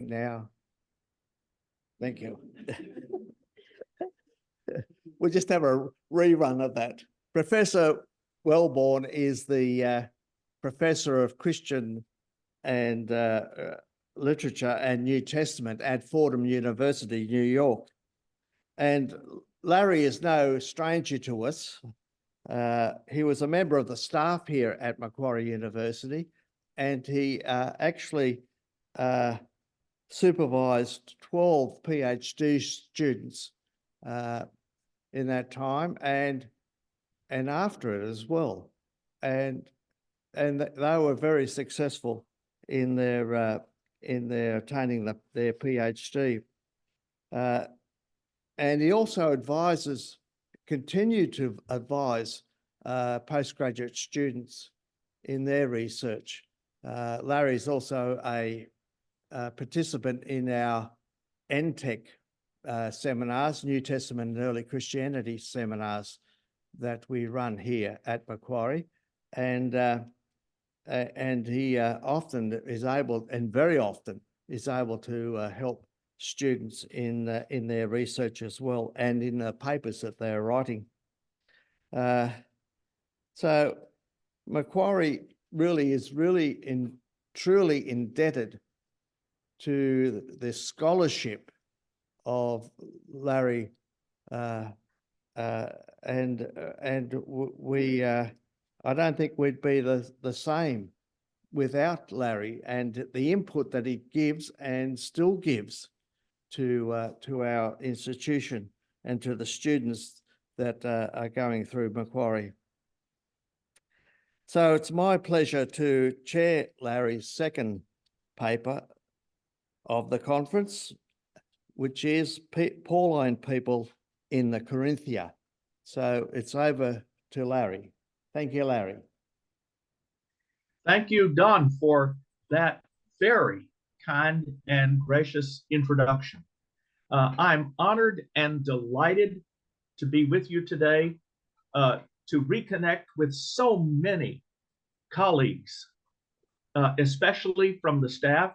now. Thank you. We'll just have a rerun of that. Professor Wellborn is the Professor of Christian and Literature and New Testament at Fordham University, New York. And Larry is no stranger to us. He was a member of the staff here at Macquarie University, and he actually supervised 12 PhD students in that time and after it as well. And they were very successful in their attaining their PhD. And he also continued to advise postgraduate students in their research. Larry's also a participant in our NTEC seminars, New Testament and Early Christianity seminars that we run here at Macquarie. And he often is able, and very often is able to help students in their research as well, and in the papers that they're writing. So Macquarie really is truly indebted to the scholarship of Larry, and we I don't think we'd be the same without Larry and the input that he gives and still gives to our institution and to the students that are going through Macquarie. So it's my pleasure to chair Larry's second paper of the conference, which is Pauline people in the Corinthia. So it's over to Larry. Thank you, Larry. Thank you, Don, for that very kind and gracious introduction. I'm honored and delighted to be with you today to reconnect with so many colleagues, especially from the staff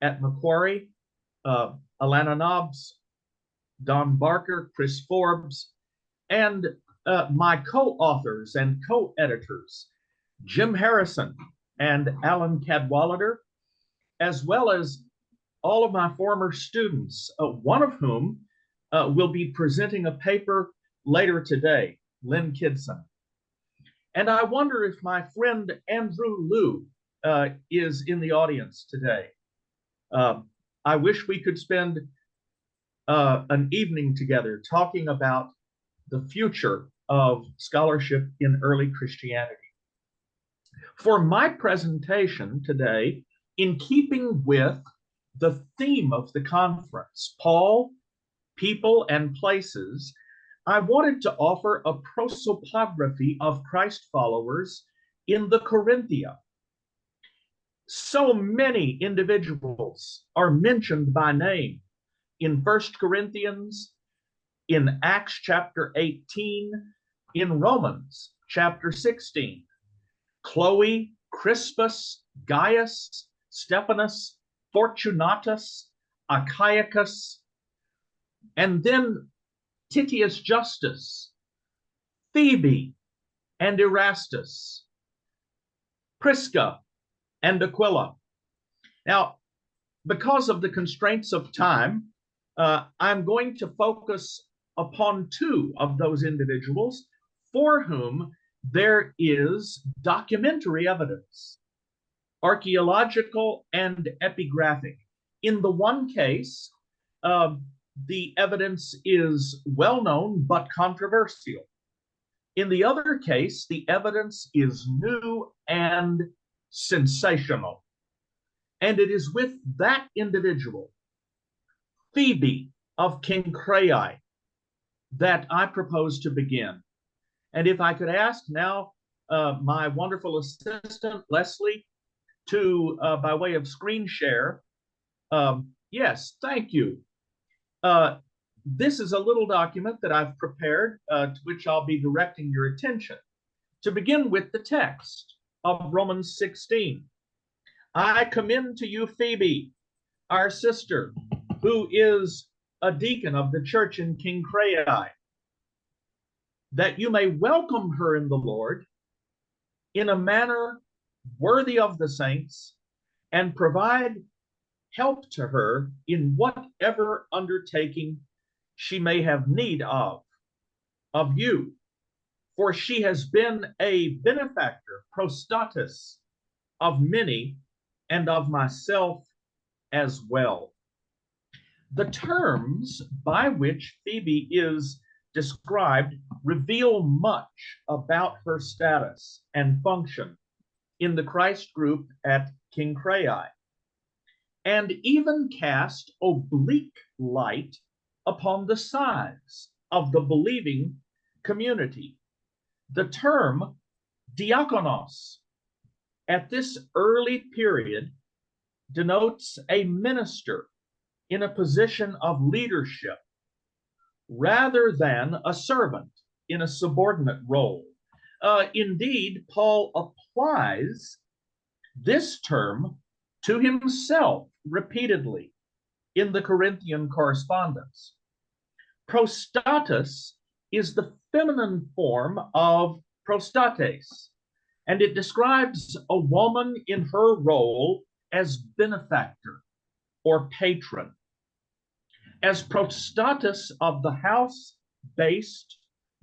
at Macquarie, Alana Nobbs, Don Barker, Chris Forbes, and my co-authors and co-editors, Jim Harrison and Alan Cadwallader, as well as all of my former students, one of whom will be presenting a paper later today, Lynn Kidson. And I wonder if my friend Andrew Liu is in the audience today. I wish we could spend an evening together talking about the future of scholarship in early Christianity. For my presentation today, in keeping with the theme of the conference, Paul, People and Places, I wanted to offer a prosopography of Christ followers in the Corinthia. So many individuals are mentioned by name in 1 Corinthians, in Acts chapter 18, in Romans chapter 16. Chloe, Crispus, Gaius, Stephanus, Fortunatus, Achaicus, and then Titius Justus, Phoebe and Erastus, Prisca and Aquila. Now, because of the constraints of time, I'm going to focus upon two of those individuals for whom there is documentary evidence, archaeological and epigraphic. In the one case, the evidence is well known but controversial. In the other case, the evidence is new and sensational. And it is with that individual, Phoebe of Cenchreae, that I propose to begin. And if I could ask now my wonderful assistant, Leslie, to, by way of screen share, yes, thank you. This is a little document that I've prepared, to which I'll be directing your attention. To begin with the text of Romans 16. I commend to you Phoebe, our sister, who is a deacon of the church in King Creae, that you may welcome her in the Lord in a manner worthy of the saints, and provide help to her in whatever undertaking she may have need of you. For she has been a benefactor, prostatus, of many, and of myself as well. The terms by which Phoebe is described reveal much about her status and function in the Christ group at King Creae, and even cast oblique light upon the size of the believing community. The term diakonos at this early period denotes a minister in a position of leadership rather than a servant in a subordinate role. Indeed, Paul applies this term to himself repeatedly in the Corinthian correspondence. Prostatus is the feminine form of prostates, and it describes a woman in her role as benefactor or patron. As prostatus of the house-based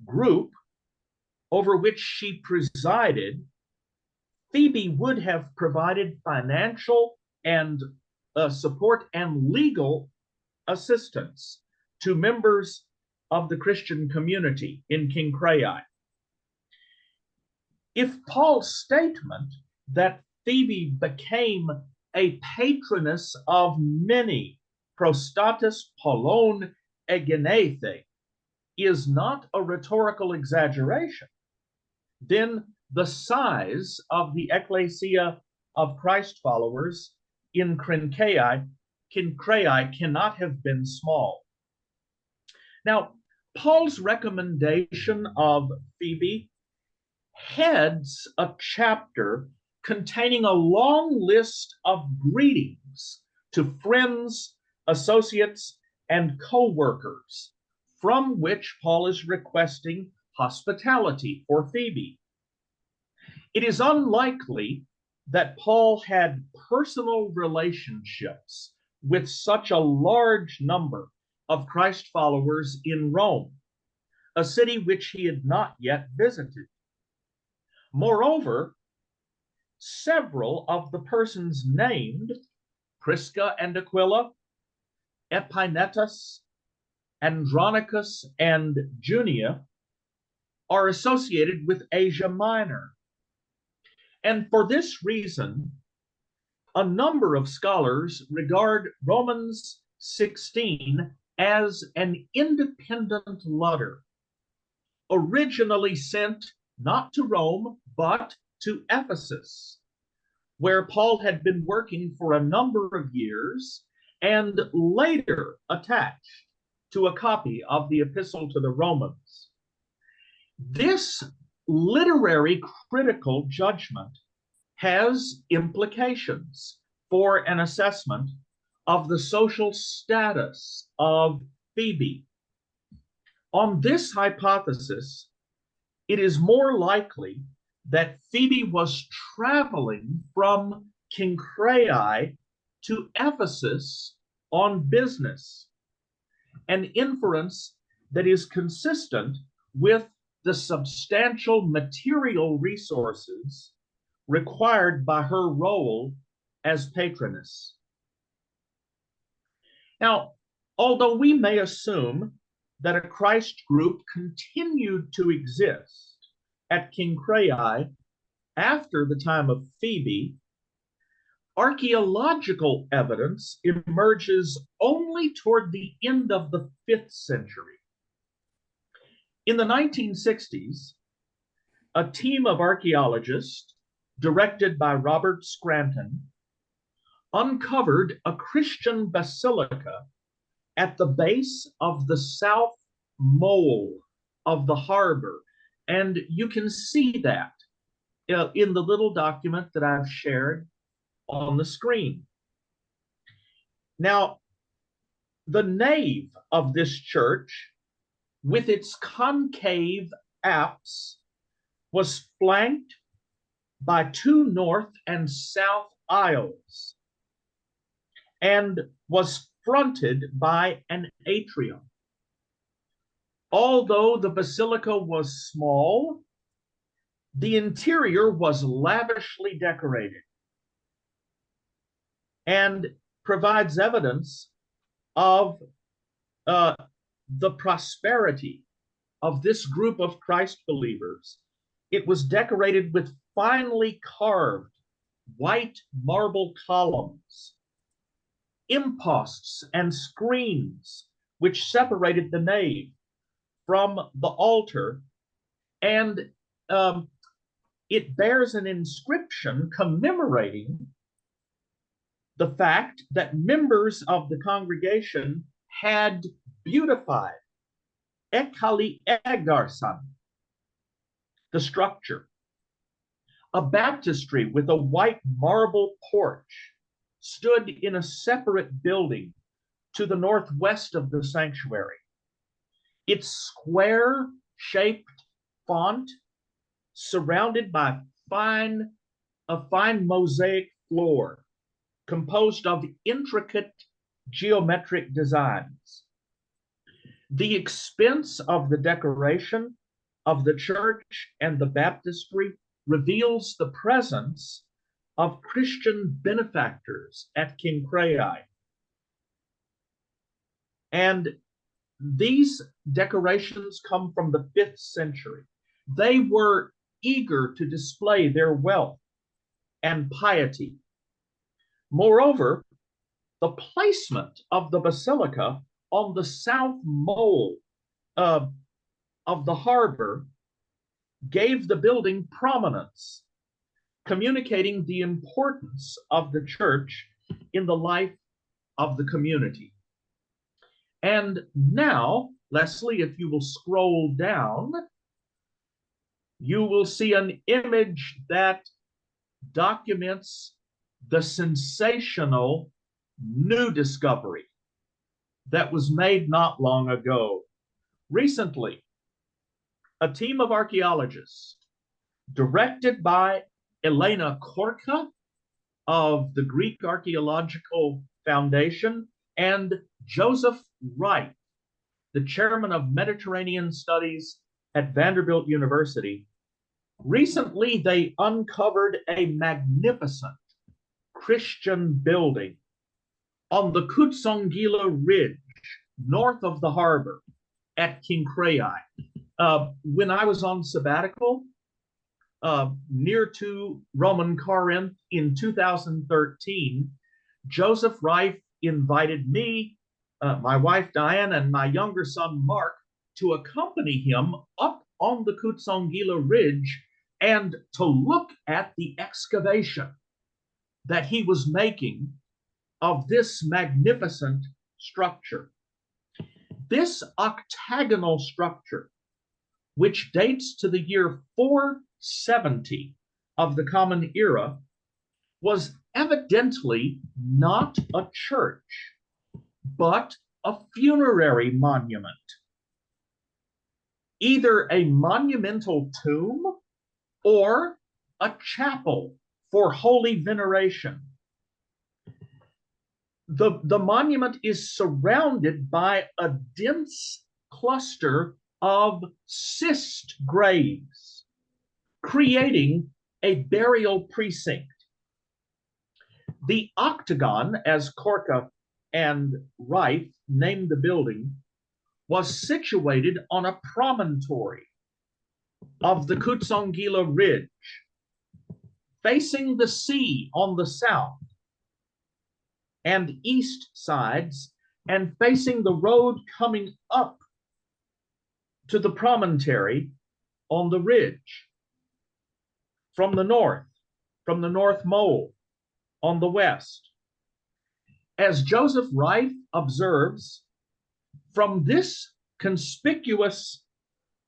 group over which she presided, Phoebe would have provided financial and support and legal assistance to members of the Christian community in King Creae. If Paul's statement that Phoebe became a patroness of many, prostatus Paulon egenethe, is not a rhetorical exaggeration, then the size of the ecclesia of Christ followers in King Creae cannot have been small. Now, Paul's recommendation of Phoebe heads a chapter containing a long list of greetings to friends, associates, and co-workers, from which Paul is requesting hospitality for Phoebe. It is unlikely that Paul had personal relationships with such a large number of Christ followers in Rome, a city which he had not yet visited. Moreover, several of the persons named, Prisca and Aquila, Epinetus, Andronicus, and Junia, are associated with Asia Minor. And for this reason, a number of scholars regard Romans 16 as an independent letter, originally sent not to Rome, but to Ephesus, where Paul had been working for a number of years and later attached to a copy of the Epistle to the Romans. This literary critical judgment has implications for an assessment of the social status of Phoebe. On this hypothesis, it is more likely that Phoebe was traveling from King Creae to Ephesus on business, an inference that is consistent with the substantial material resources required by her role as patroness. Now, although we may assume that a Christ group continued to exist at King Creae after the time of Phoebe, archaeological evidence emerges only toward the end of the 5th century. In the 1960s, a team of archaeologists, directed by Robert Scranton, uncovered a Christian basilica at the base of the south mole of the harbor. And you can see that in the little document that I've shared on the screen. Now, the nave of this church, with its concave apse, was flanked by two north and south aisles and was fronted by an atrium. Although the basilica was small, the interior was lavishly decorated and provides evidence of the prosperity of this group of Christ believers. It was decorated with finely carved white marble columns, imposts, and screens which separated the nave from the altar, and it bears an inscription commemorating the fact that members of the congregation had beautified ekali egarsan, the structure. A baptistry with a white marble porch stood in a separate building to the northwest of the sanctuary. Its square-shaped font, surrounded by a fine mosaic floor composed of intricate geometric designs. The expense of the decoration of the church and the baptistry reveals the presence of Christian benefactors at Kincrae. And these decorations come from the 5th century. They were eager to display their wealth and piety. Moreover, the placement of the basilica on the south mole of the harbor gave the building prominence, communicating the importance of the church in the life of the community. And now, Leslie, if you will scroll down, you will see an image that documents the sensational new discovery that was made not long ago. Recently, a team of archaeologists, directed by Elena Korka of the Greek Archaeological Foundation and Joseph Wright, the chairman of Mediterranean Studies at Vanderbilt University, recently they uncovered a magnificent Christian building on the Kutsongila Ridge, north of the harbor at Kincrae. When I was on sabbatical near to Roman Corinth in 2013, Joseph Reif invited me, my wife Diane, and my younger son Mark to accompany him up on the Kutsongila Ridge and to look at the excavation that he was making of this magnificent structure. This octagonal structure, which dates to the year 470 of the Common Era, was evidently not a church, but a funerary monument, either a monumental tomb or a chapel for holy veneration. The monument is surrounded by a dense cluster of cist graves, creating a burial precinct. The octagon, as Korka and Reif named the building, was situated on a promontory of the Kutsongila Ridge, facing the sea on the south and east sides, and facing the road coming up to the promontory on the ridge from the north mole on the west. As Joseph Reif observes, from this conspicuous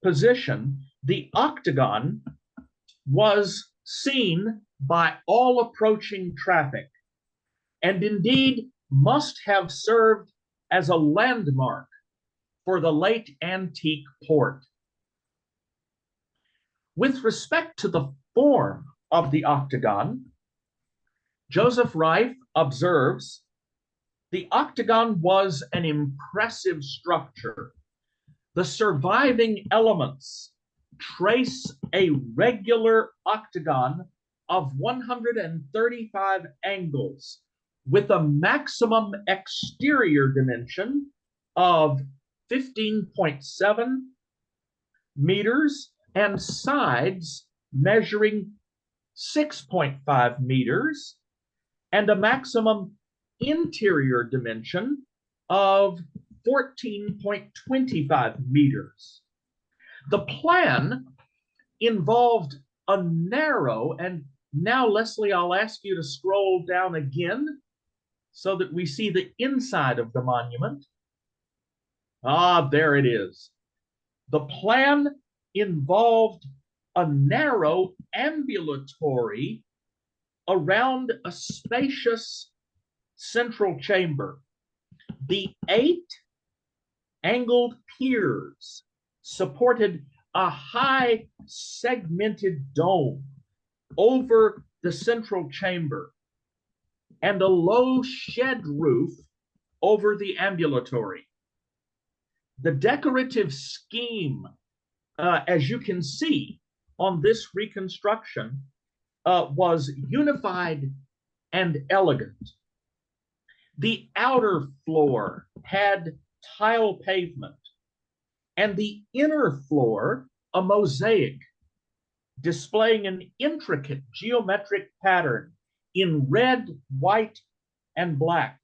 position, the octagon was seen by all approaching traffic. And indeed, must have served as a landmark for the late antique port. With respect to the form of the octagon, Joseph Reif observes the octagon was an impressive structure. The surviving elements trace a regular octagon of 135 angles with a maximum exterior dimension of 15.7 meters and sides measuring 6.5 meters and a maximum interior dimension of 14.25 meters. The plan involved a narrow, and now, Leslie, I'll ask you to scroll down again so that we see the inside of the monument. Ah, there it is. The plan involved a narrow ambulatory around a spacious central chamber. The 8 angled piers supported a high segmented dome over the central chamber and a low shed roof over the ambulatory. The decorative scheme, as you can see on this reconstruction, was unified and elegant. The outer floor had tile pavement, and the inner floor a mosaic displaying an intricate geometric pattern in red, white, and black.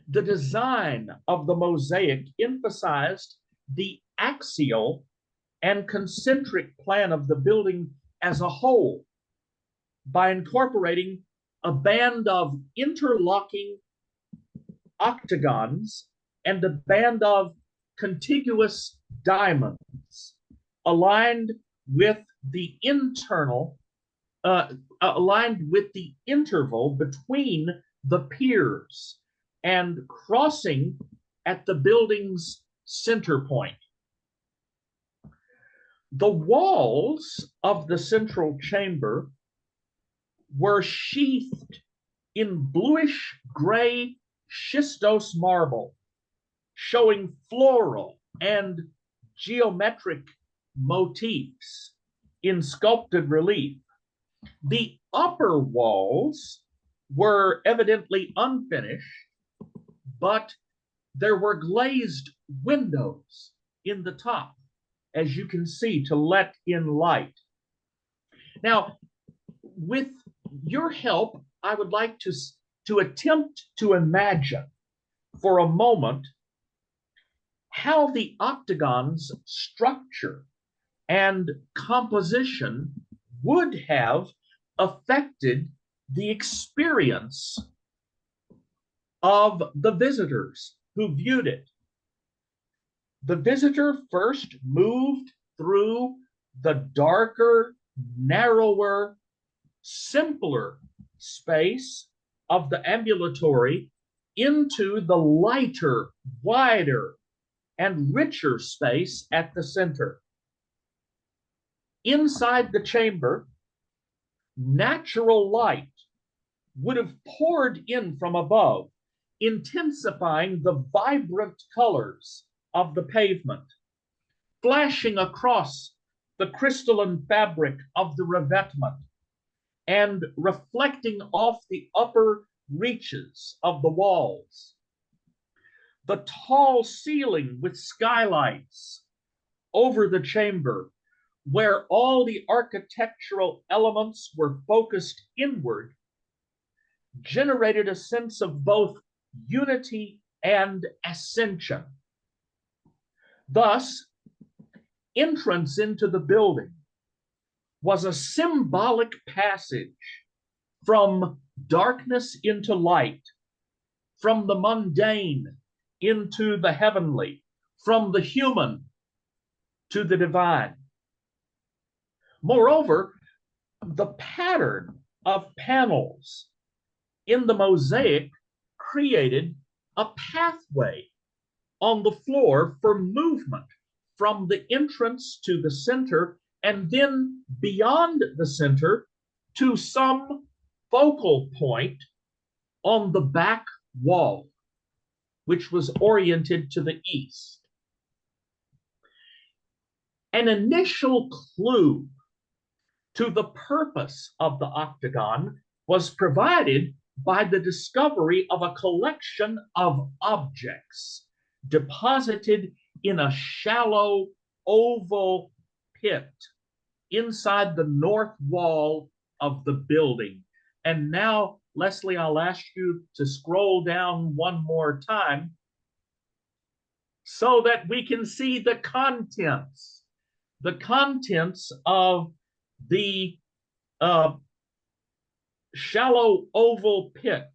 The design of the mosaic emphasized the axial and concentric plan of the building as a whole by incorporating a band of interlocking octagons and a band of contiguous diamonds aligned with the interval between the piers and crossing at the building's center point. The walls of the central chamber were sheathed in bluish gray schistose marble, showing floral and geometric motifs in sculpted relief. The upper walls were evidently unfinished, but there were glazed windows in the top, as you can see, to let in light. Now, with your help, I would like to attempt to imagine for a moment how the octagon's structure and composition would have affected the experience of the visitors who viewed it. The visitor first moved through the darker, narrower, simpler space of the ambulatory into the lighter, wider, and richer space at the center. Inside the chamber, natural light would have poured in from above, intensifying the vibrant colors of the pavement, flashing across the crystalline fabric of the revetment, and reflecting off the upper reaches of the walls. The tall ceiling with skylights over the chamber, where all the architectural elements were focused inward, generated a sense of both unity and ascension. Thus, entrance into the building was a symbolic passage from darkness into light, from the mundane into the heavenly, from the human to the divine. Moreover, the pattern of panels in the mosaic created a pathway on the floor for movement from the entrance to the center and then beyond the center to some focal point on the back wall, which was oriented to the east. An initial clue to the purpose of the octagon was provided by the discovery of a collection of objects deposited in a shallow oval pit inside the north wall of the building. And now, Leslie, I'll ask you to scroll down one more time so that we can see the contents of the shallow oval pit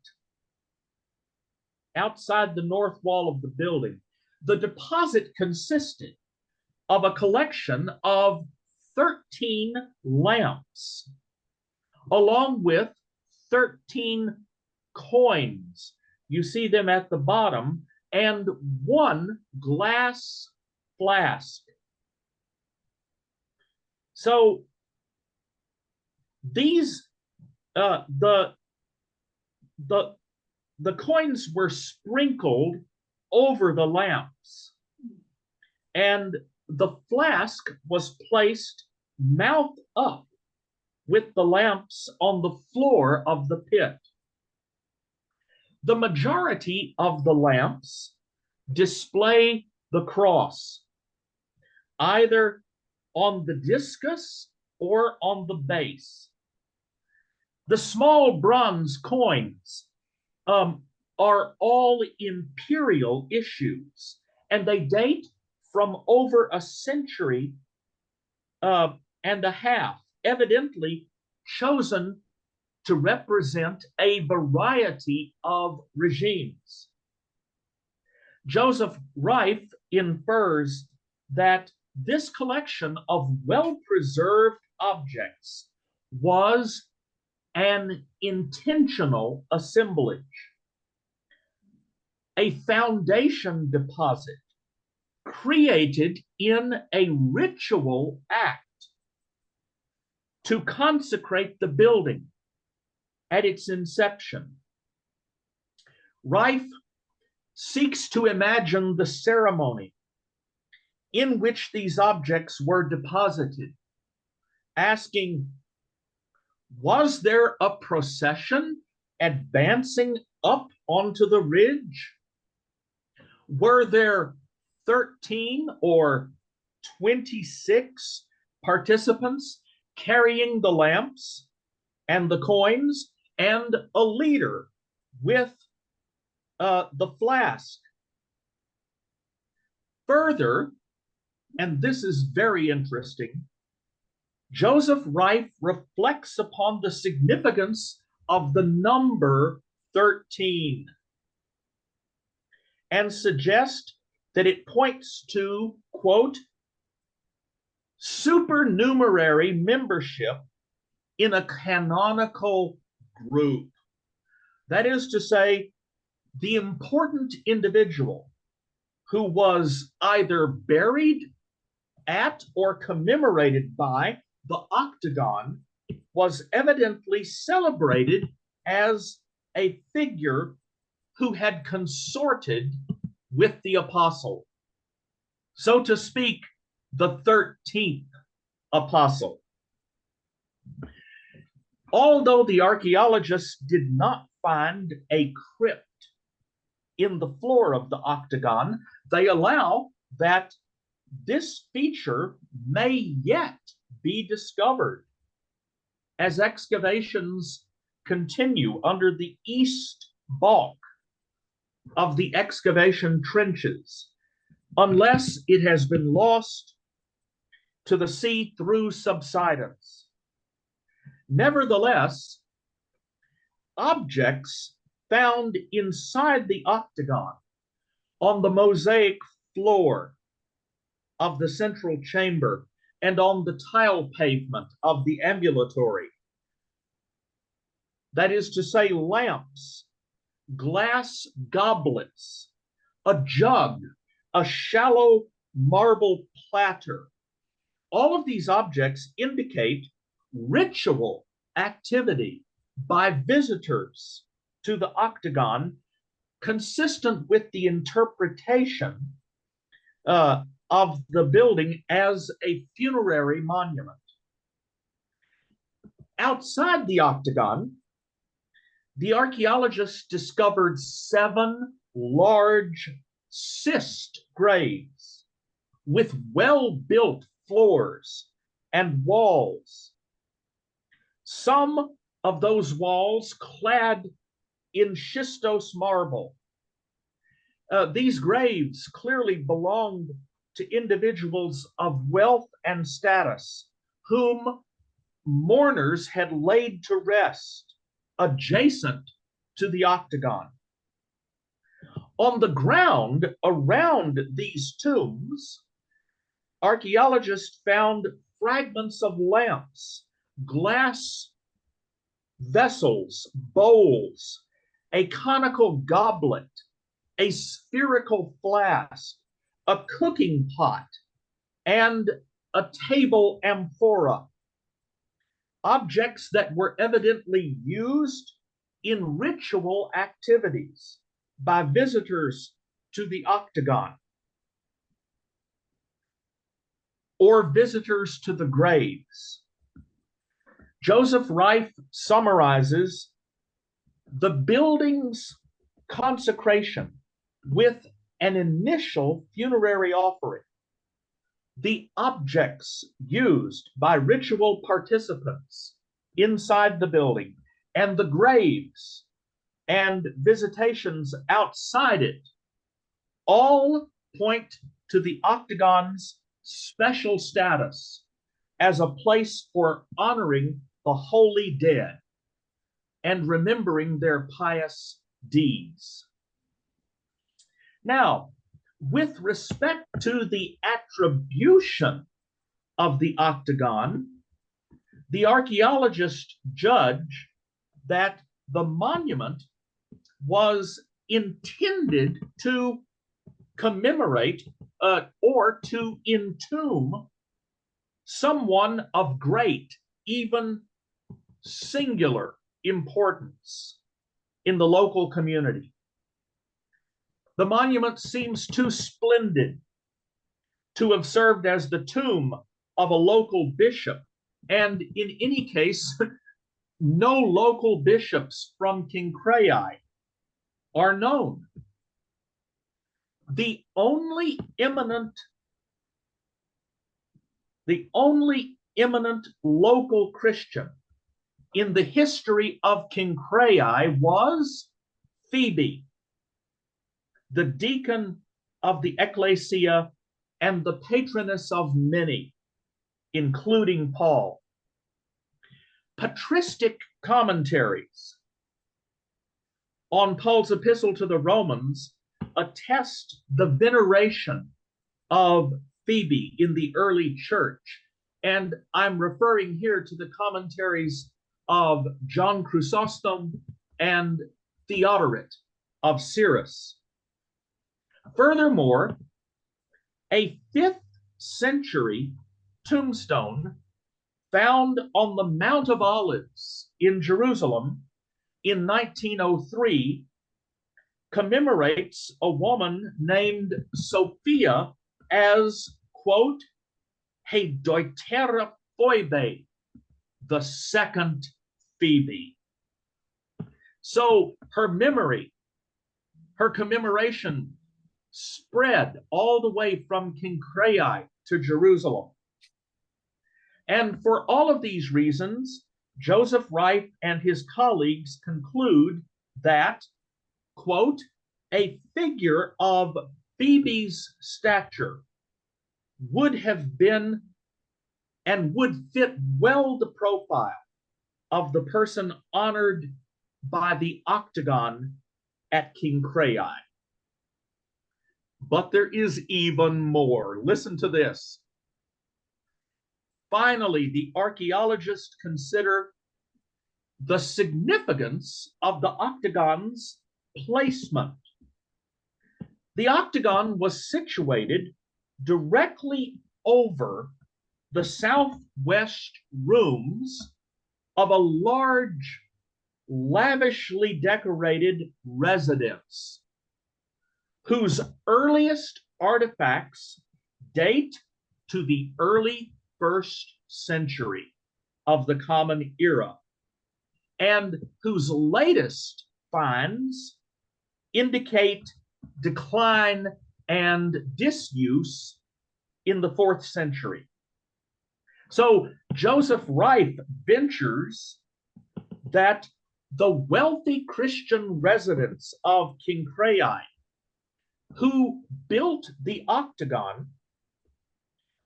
outside the north wall of the building. The deposit consisted of a collection of 13 lamps, along with 13 coins. You see them at the bottom, and one glass flask. So these the coins were sprinkled over the lamps, and the flask was placed mouth up with the lamps on the floor of the pit. The majority of the lamps display the cross, either on the discus or on the base. The small bronze coins are all imperial issues, and they date from over a century and a half, evidently chosen to represent a variety of regimes. Joseph Reif infers that this collection of well-preserved objects was an intentional assemblage, a foundation deposit created in a ritual act to consecrate the building at its inception. Reif seeks to imagine the ceremony in which these objects were deposited, asking, was there a procession advancing up onto the ridge? Were there 13 or 26 participants carrying the lamps and the coins, and a leader with the flask? Further, and this is very interesting, Joseph Reif reflects upon the significance of the number 13 and suggests that it points to, quote, supernumerary membership in a canonical group. That is to say, the important individual who was either buried at or commemorated by the octagon was evidently celebrated as a figure who had consorted with the apostle. So to speak, the 13th apostle. Although the archaeologists did not find a crypt in the floor of the octagon, they allow that this feature may yet be discovered as excavations continue under the east bulk of the excavation trenches, unless it has been lost to the sea through subsidence. Nevertheless, objects found inside the octagon on the mosaic floor of the central chamber and on the tile pavement of the ambulatory, that is to say, lamps glass goblets, a jug, a shallow marble platter. All of these objects indicate ritual activity by visitors to the octagon, consistent with the interpretation of the building as a funerary monument. Outside the octagon, the archaeologists discovered 7 large cist graves with well-built floors and walls. Some of those walls clad in schistose marble. These graves clearly belonged to individuals of wealth and status whom mourners had laid to rest adjacent to the octagon. On the ground around these tombs, archaeologists found fragments of lamps, glass vessels, bowls, a conical goblet, a spherical flask, a cooking pot, and a table amphora. Objects that were evidently used in ritual activities by visitors to the octagon or visitors to the graves. Joseph Reif summarizes the building's consecration with an initial funerary offering. The objects used by ritual participants inside the building and the graves and visitations outside it all point to the octagon's special status as a place for honoring the holy dead and remembering their pious deeds. Now, with respect to the attribution of the octagon, the archaeologists judge that the monument was intended to commemorate or to entomb someone of great, even singular importance in the local community. The monument seems too splendid to have served as the tomb of a local bishop, and in any case, no local bishops from Kincrae are known. The only eminent local Christian in the history of Kincrae was Phoebe, the deacon of the ecclesia and the patroness of many, including Paul. Patristic commentaries on Paul's epistle to the Romans attest the veneration of Phoebe in the early church. And I'm referring here to the commentaries of John Chrysostom and Theodoret of Cyrus. Furthermore, a 5th century tombstone found on the Mount of Olives in Jerusalem in 1903 commemorates a woman named Sophia as, quote, he deutera Phoebe, the second Phoebe. So her memory, her commemoration spread all the way from Kincrae to Jerusalem. And for all of these reasons, Joseph Reif and his colleagues conclude that, quote, a figure of Phoebe's stature would have been and would fit well the profile of the person honored by the octagon at Kincrae. But there is even more. Listen to this. Finally, the archaeologists consider the significance of the octagon's placement. The octagon was situated directly over the southwest rooms of a large, lavishly decorated residence, whose earliest artifacts date to the early 1st century of the Common Era, and whose latest finds indicate decline and disuse in the 4th century. So Joseph Reif ventures that the wealthy Christian residents of Quincrae, who built the octagon,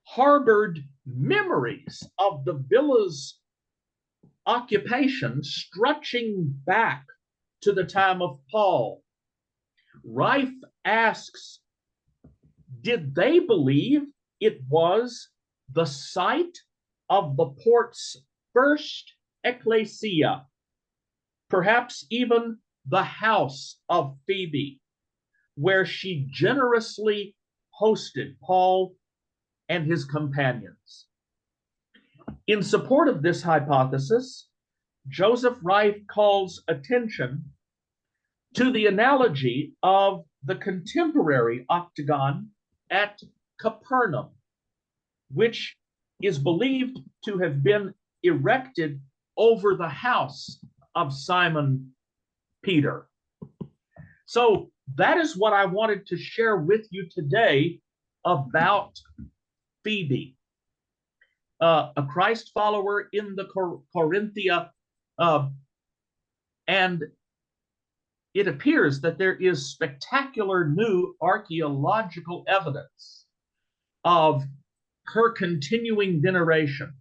harbored memories of the villa's occupation stretching back to the time of Paul. Reif asks, did they believe it was the site of the port's first ecclesia, perhaps even the house of Phoebe, where she generously hosted Paul and his companions? In support of this hypothesis, Joseph Reif calls attention to the analogy of the contemporary octagon at Capernaum, which is believed to have been erected over the house of Simon Peter. So that is what I wanted to share with you today about Phoebe, a Christ follower in the Corinthia, and it appears that there is spectacular new archaeological evidence of her continuing veneration.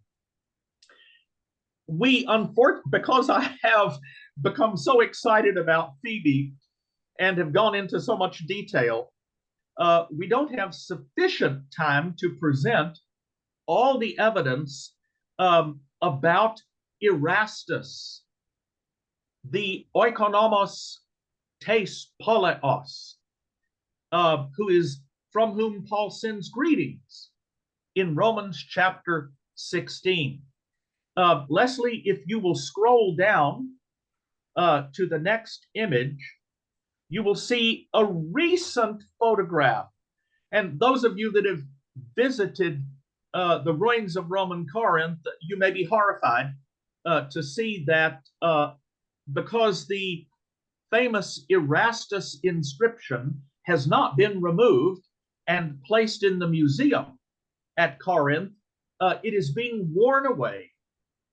Because I have become so excited about Phoebe and have gone into so much detail, we don't have sufficient time to present all the evidence about Erastus, the oikonomos tes poleos, from whom Paul sends greetings in Romans chapter 16. Leslie, if you will scroll down to the next image, you will see a recent photograph. And those of you that have visited the ruins of Roman Corinth, you may be horrified to see that because the famous Erastus inscription has not been removed and placed in the museum at Corinth, it is being worn away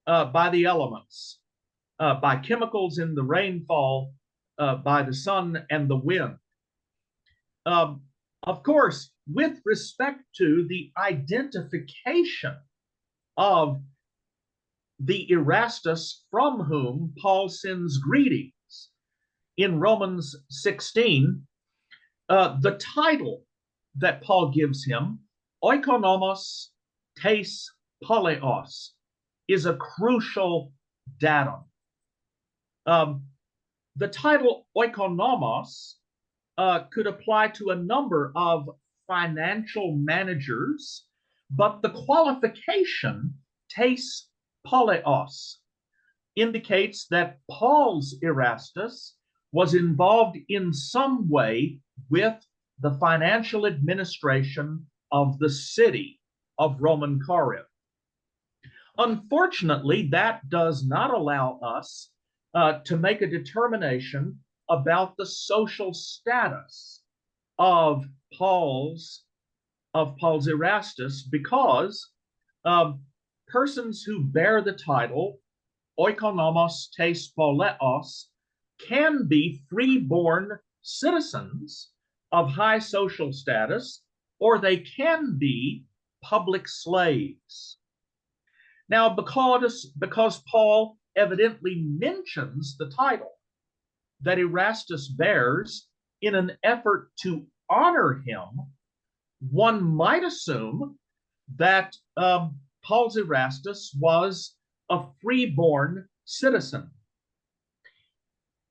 by the elements, by chemicals in the rainfall, by the sun and the wind. Of course, with respect to the identification of the Erastus from whom Paul sends greetings in Romans 16, the title that Paul gives him, oikonomos tes poleos, is a crucial datum. The title oikonomos could apply to a number of financial managers, but the qualification tes poleos indicates that Paul's Erastus was involved in some way with the financial administration of the city of Roman Corinth. Unfortunately, that does not allow us to make a determination about the social status of Paul's Erastus, because persons who bear the title oikonomos tes poleos can be free-born citizens of high social status, or they can be public slaves. Now, because Paul evidently mentions the title that Erastus bears in an effort to honor him, one might assume that Paul's Erastus was a free-born citizen.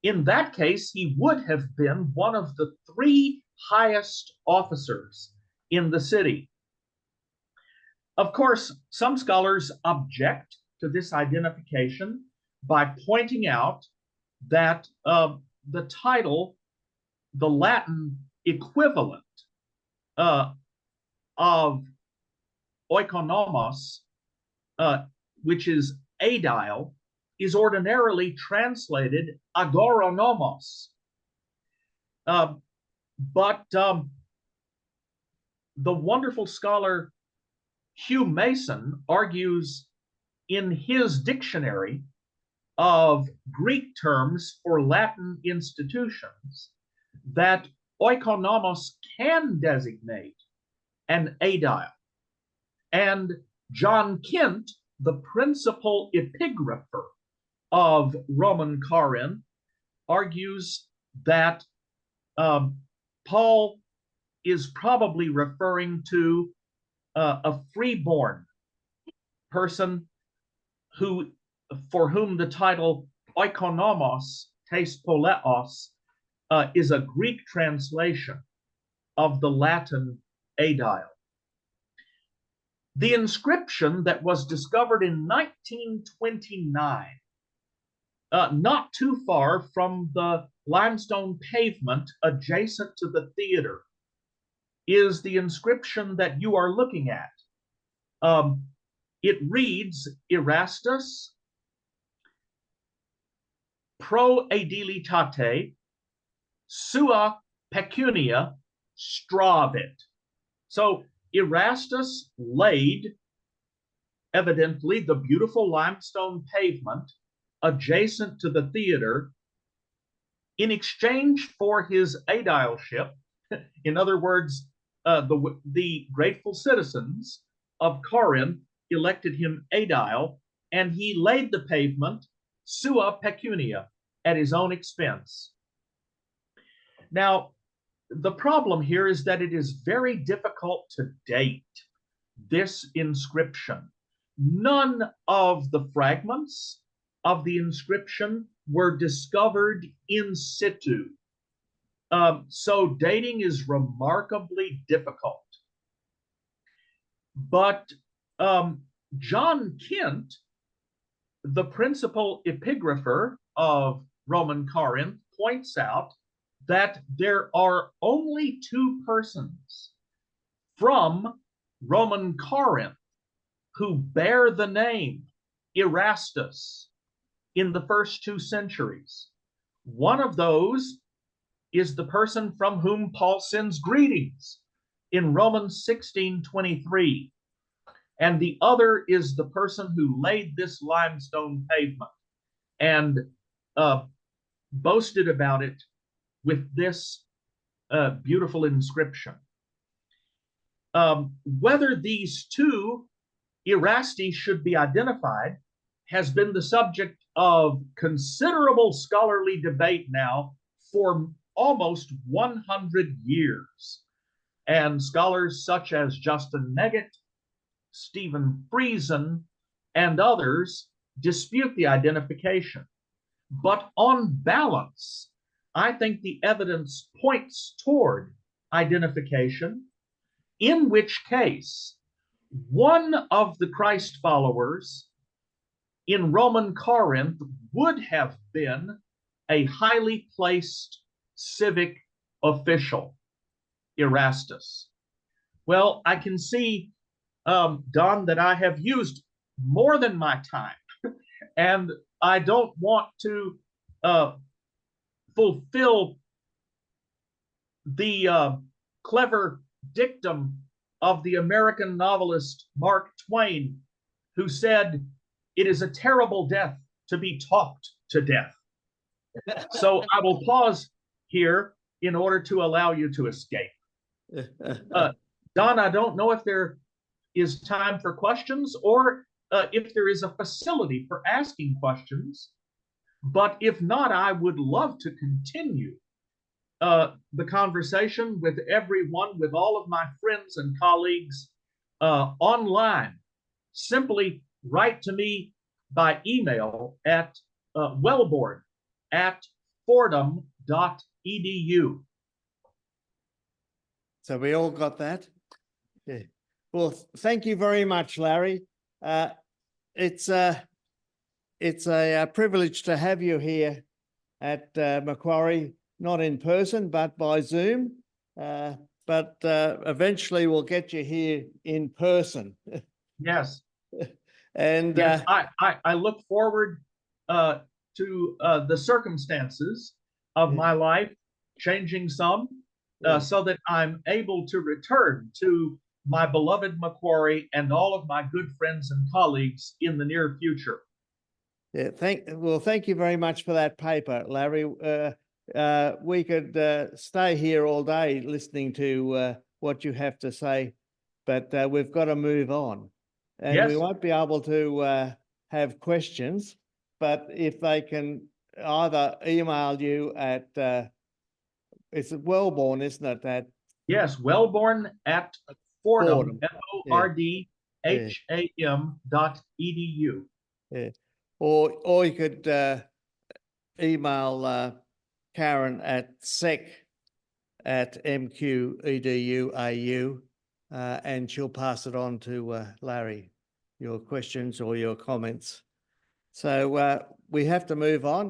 In that case, he would have been one of the three highest officers in the city. Of course, some scholars object to this identification by pointing out that the title, the Latin equivalent of oikonomos, which is aedile, is ordinarily translated agoronomos. But the wonderful scholar Hugh Mason argues in his dictionary of Greek terms for Latin institutions that oikonomos can designate an aedile. And John Kent, the principal epigrapher of Roman Corinth, argues that Paul is probably referring to a freeborn person for whom the title oikonomos, tes poleos, is a Greek translation of the Latin aedile. The inscription that was discovered in 1929, not too far from the limestone pavement adjacent to the theater, is the inscription that you are looking at. It reads, Erastus pro aedilitate sua pecunia stravit. So Erastus laid, evidently, the beautiful limestone pavement adjacent to the theater in exchange for his aedileship. In other words, the grateful citizens of Corinth elected him aedile, and he laid the pavement sua pecunia, at his own expense. Now, the problem here is that it is very difficult to date this inscription. None of the fragments of the inscription were discovered in situ. So dating is remarkably difficult. But John Kent, the principal epigrapher of Roman Corinth, points out that there are only two persons from Roman Corinth who bear the name Erastus in the first 2 centuries. One of those is the person from whom Paul sends greetings in Romans 16:23. And the other is the person who laid this limestone pavement and boasted about it with this beautiful inscription. Whether these two Erasti should be identified has been the subject of considerable scholarly debate now for almost 100 years. And scholars such as Justin Neggett, Stephen Friesen, and others dispute the identification. But on balance, I think the evidence points toward identification, in which case one of the Christ followers in Roman Corinth would have been a highly placed civic official, Erastus. Well, I can see, Don, that I have used more than my time, and I don't want to fulfill the clever dictum of the American novelist Mark Twain, who said, "It is a terrible death to be talked to death." So I will pause here in order to allow you to escape. Don, I don't know if there is time for questions or if there is a facility for asking questions, but if not, I would love to continue the conversation with everyone, with all of my friends and colleagues online. Simply write to me by email at Wellborn at fordham.edu. So we all got that? Yeah. Well, thank you very much, Larry. It's a privilege to have you here at Macquarie, not in person, but by Zoom. But eventually we'll get you here in person. Yes. And yes, I look forward to the circumstances of yeah. my life changing some Yeah. so that I'm able to return to my beloved Macquarie and all of my good friends and colleagues in the near future. Yeah, thank you very much for that paper, Larry. We could stay here all day listening to what you have to say, but we've got to move on. And we Yes. won't be able to have questions, but if they can either email you at, it's Wellborn, isn't it? At Yes, Wellborn at Fordham, Yeah. FORDHAM.edu. Yeah. Or you could email Karen at sec@mqedu.au, and she'll pass it on to Larry, your questions or your comments. So we have to move on.